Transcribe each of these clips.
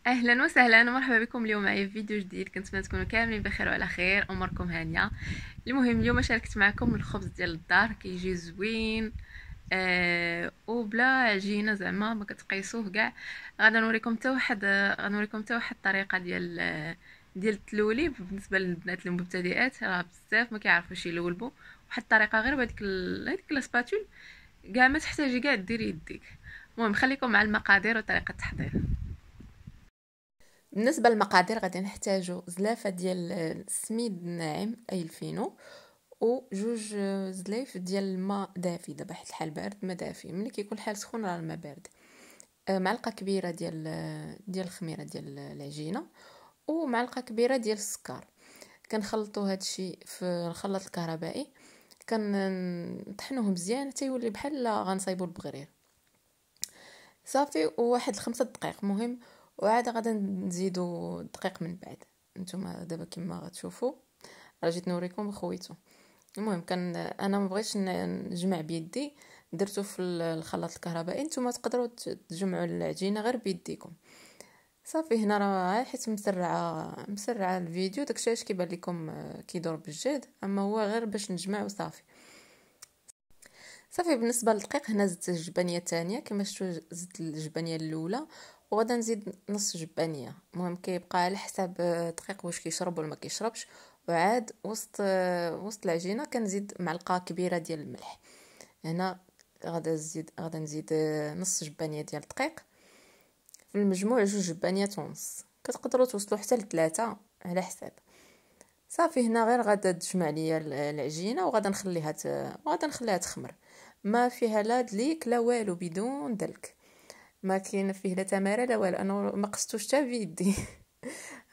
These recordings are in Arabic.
اهلا وسهلا ومرحبا بكم اليوم معي في فيديو جديد. كنتمنى تكونوا كاملين بخير وعلى خير، اموركم هانيه. المهم اليوم شاركت معكم الخبز ديال الدار، كيجي زوين وبلا عجينه، زعما ما كتقيسوه كاع. غادا نوريكم حتى واحد الطريقه ديال التلوليب بالنسبه للبنات المبتدئات، راه بزاف ما كيعرفوش يلولبوا. واحد الطريقه غير هذيك السباتول، كاع ما تحتاجي كاع ديري يديك. المهم خليكم مع المقادير وطريقه التحضير. بالنسبه للمقادير غادي نحتاجو زلافه ديال السميد الناعم اي الفينو، وجوج زلايف ديال الماء دافي. دابا حيت الحال بارد ما دافي، ملي كيكون الحال سخون راه الماء بارد. معلقه كبيره ديال الخميره ديال العجينه، ومعلقه كبيره ديال السكر. كنخلطوا هادشي في الخلاط الكهربائي، كنطحنوه مزيان حتى يولي بحال غنصايبو البغرير. صافي، وواحد 5 دقائق مهم، وعاد غادا نزيدو دقيق من بعد. نتوما دابا كما غتشوفوا راه جيت نوريكم خويتو. المهم انا ما بغيتش نجمع بيدي، درتو في الخلاط الكهربائي. نتوما تقدروا تجمعوا العجينه غير بيديكم. صافي، هنا راه حيت مسرعه الفيديو، داكشي علاش كيبان لكم كيدور بالجهد، اما هو غير باش نجمع وصافي. صافي، بالنسبه للدقيق هنا زدت الجبانيه الثانيه، كما شفتوا زدت الجبانيه الاولى، وغادا نزيد نص جبانيه. المهم كيبقى على حساب الدقيق واش كيشرب ولا ما كيشربش. وعاد وسط العجينه كنزيد معلقه كبيره ديال الملح. هنا غادا نزيد نص جبانيه ديال الدقيق. في المجموع 2 جبانيات ونص، كتقدروا توصلوا حتى ل3 على حساب. صافي، هنا غير غادا تجمع ليا العجينه، وغادا نخليها تخمر. ما فيها لا دليك لا والو، بدون دلك. ما كاين فيه لا تماره لا والو، انا ما قصتوش حتى بيدي.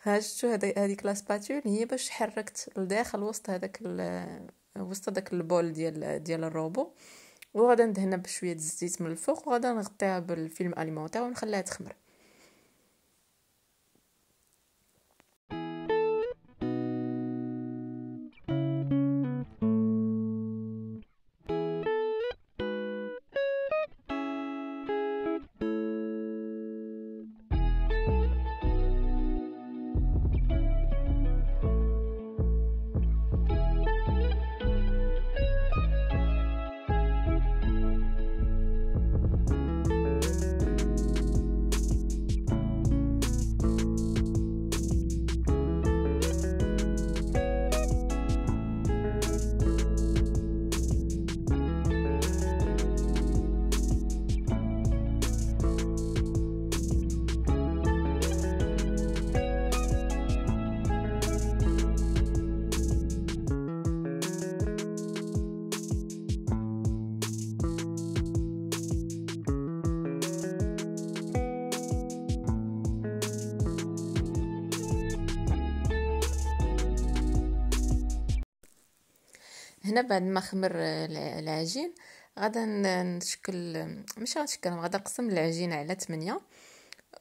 ها شفتوا هذيك لا سباتول هي باش حركت لداخل وسط داك البول ديال الروبو. وغادا ندهنها بشويه الزيت من الفوق، وغادا نغطيها بالفيلم اليمونتير ونخليها تخمر. هنا بعد ما خمر العجين غادا نشكل، مش غنشكل، غادا نقسم العجينه على 8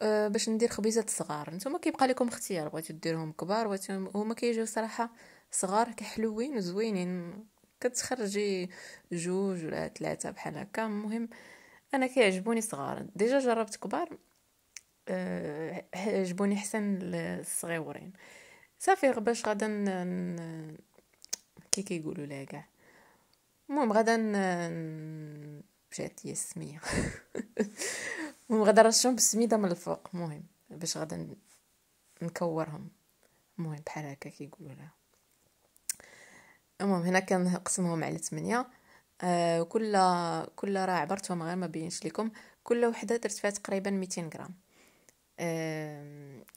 باش ندير خبيزات صغار. نتوما كيبقى لكم اختيار، بغيتو ديروهم كبار هما كيجيو صراحه صغار كحلوين وزوينين. كتخرجي 2 ولا 3 بحال هكا. المهم انا كيعجبوني صغار، ديجا جربت كبار عجبوني حسن الصغيورين. صافي، باش غادا كي كيقولوا لها كاع. المهم غادا مشات هي السميه. المهم غادا نرشهم بالسميده من الفوق، المهم باش غادا نكورهم. المهم بحال هكا كيقولوا لها. المهم هنا كنقسمهم على 8. كل راه عبرتهم غير ما بينش لكم. كل وحده درت فيها تقريبا 200 غرام.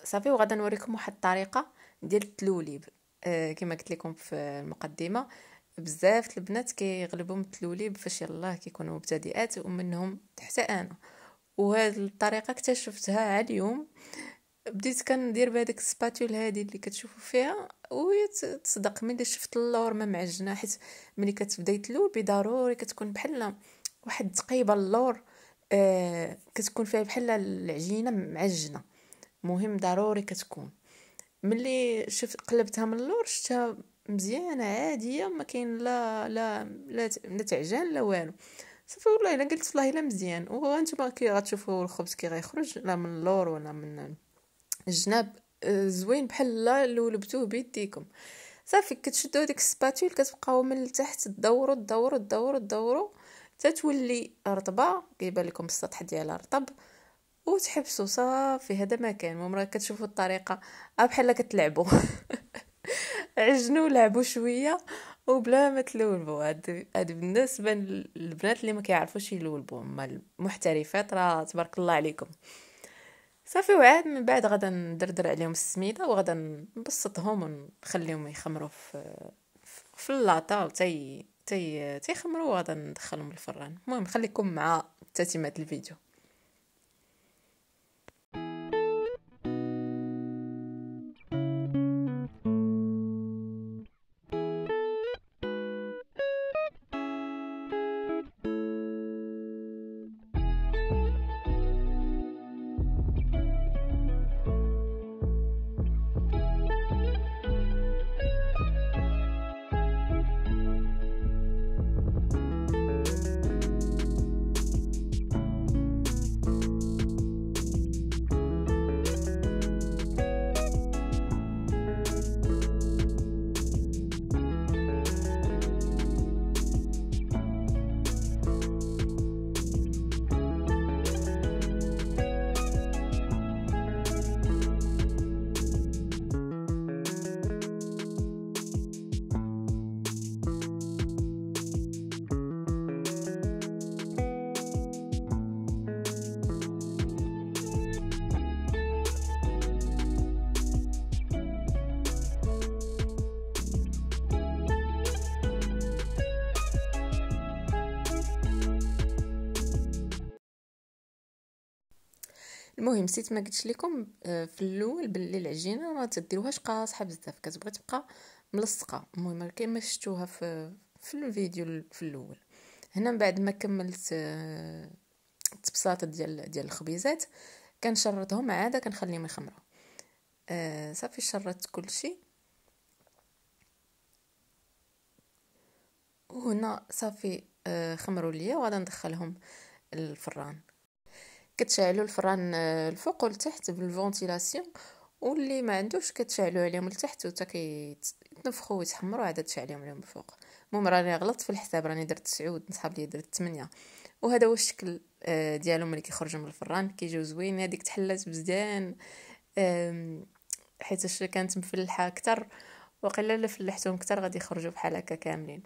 صافي، وغادا نوريكم واحد الطريقه ديال التلوليب. كما قلت لكم في المقدمه، بزاف البنات كيغلبهم التلوليب فاش يلاه كيكونوا مبتدئات، ومنهم حتى انا. وهذه الطريقه اكتشفتها على اليوم، بديت كندير بهذيك السباتول هذه اللي كتشوفوا فيها، وتصدق ملي شفت اللور ما معجنه. حيت ملي كتبدا يتلول ضروري كتكون بحال واحد تقيبه اللور، كتكون فيها بحال العجينه معجنه. مهم ضروري كتكون. ملي شفت قلبتها من اللور شفتها مزيانه عاديه، ما كاين لا تعجان لا والو. صافي، والله الا قلت والله الا مزيان. وانتم كي غتشوفوا الخبز كي غيخرج لا من اللور ولا من الجناب زوين بحال لو لبتوه بيديكم. صافي كتشدوا ديك السباتول كتبقاو من التحت تدوروا حتى تولي رطبه، كيبان لكم السطح ديالها رطب، وتحبسوا. صافي هذا ما كان. المهم كتشوفوا الطريقه بحال كتلعبوا عجنوا لعبوا شويه وبلا ما تلولبوا. هاد بالنسبه للبنات اللي ما كيعرفوش يلولبوا، اما المحترفات راه تبارك الله عليكم. صافي وعاد من بعد غادا ندردر عليهم السميده وغادا نبسطهم ونخليهم يخمروا في اللاطه تيخمروا، وغادا ندخلهم الفران. المهم خليكم مع تتمه الفيديو. المهم نسيت ما قلتش لكم في الاول باللي العجينه ما تديروهاش قاصحه بزاف، كتبغي تبقى ملصقه. المهم كما شفتوها في الفيديو في الاول. هنا من بعد ما كملت التبساط ديال الخبيزات كنشرطهم عاده كنخليهم يخمروا. صافي شرطت كل شيء، وهنا صافي خمروا ليا وغادا ندخلهم الفران. كتشعلوا الفران الفوق والتحت بالفونتيلاسيون، واللي ما عندوش كتشعلوا عليهم لتحت وتا كيتنفخوا ويتحمروا عاد تشعليهم عليهم الفوق. المهم راني غلطت في الحساب، راني درت 9 نصحاب لي درت 8. وهذا هو الشكل ديالهم ملي كيخرجوا من الفران. كيجيو زوين. هذيك تحلات بزاف حيت كانت مفلحه اكثر، وقيلا الا فلحتهم اكثر غادي يخرجوا بحال هكا كاملين.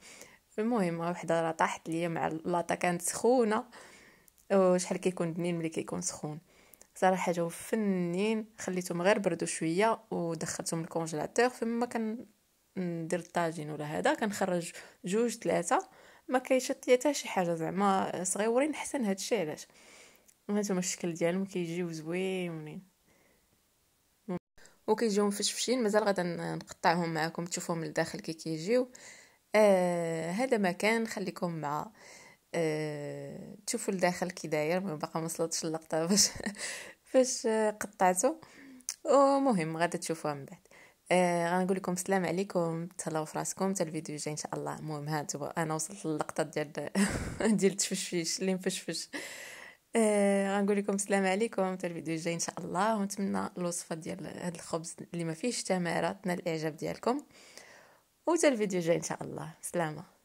المهم وحده راه طاحت ليا مع اللاطه كانت سخونه، وشحال كيكون بنين ملي كيكون سخون. صراحه جاو فنين. خليتهم غير بردوا شويه ودخلتهم الكونجيلاتور. فما كان ندير الطاجين ولا هذا كنخرج 2 3 ما كيشط ليا حتى شي حاجه، زعما صغيورين حسن. هادشي علاش هانتوما الشكل ديالهم كيجيو زوينين وكيجيو مفشفشين. مازال غادا نقطعهم معكم تشوفوهم لداخل كي كيجيو. هذا مكان. خليكم مع تشوفوا لداخل كي داير. باقا ما وصلتش اللقطه فاش قطعته. ومهم غادا تشوفوها من بعد. غنقول لكم السلام عليكم، تهلاو في راسكم حتى الفيديو الجاي ان شاء الله. المهم هانتوما انا وصلت للقطه ديال التفشفيش اللي مفشفش. غنقول لكم السلام عليكم حتى الفيديو الجاي ان شاء الله. ونتمنى الوصفه ديال هذا الخبز اللي ما فيهش تماره تنال الاعجاب ديالكم، وحتى الفيديو الجاي ان شاء الله. سلامه.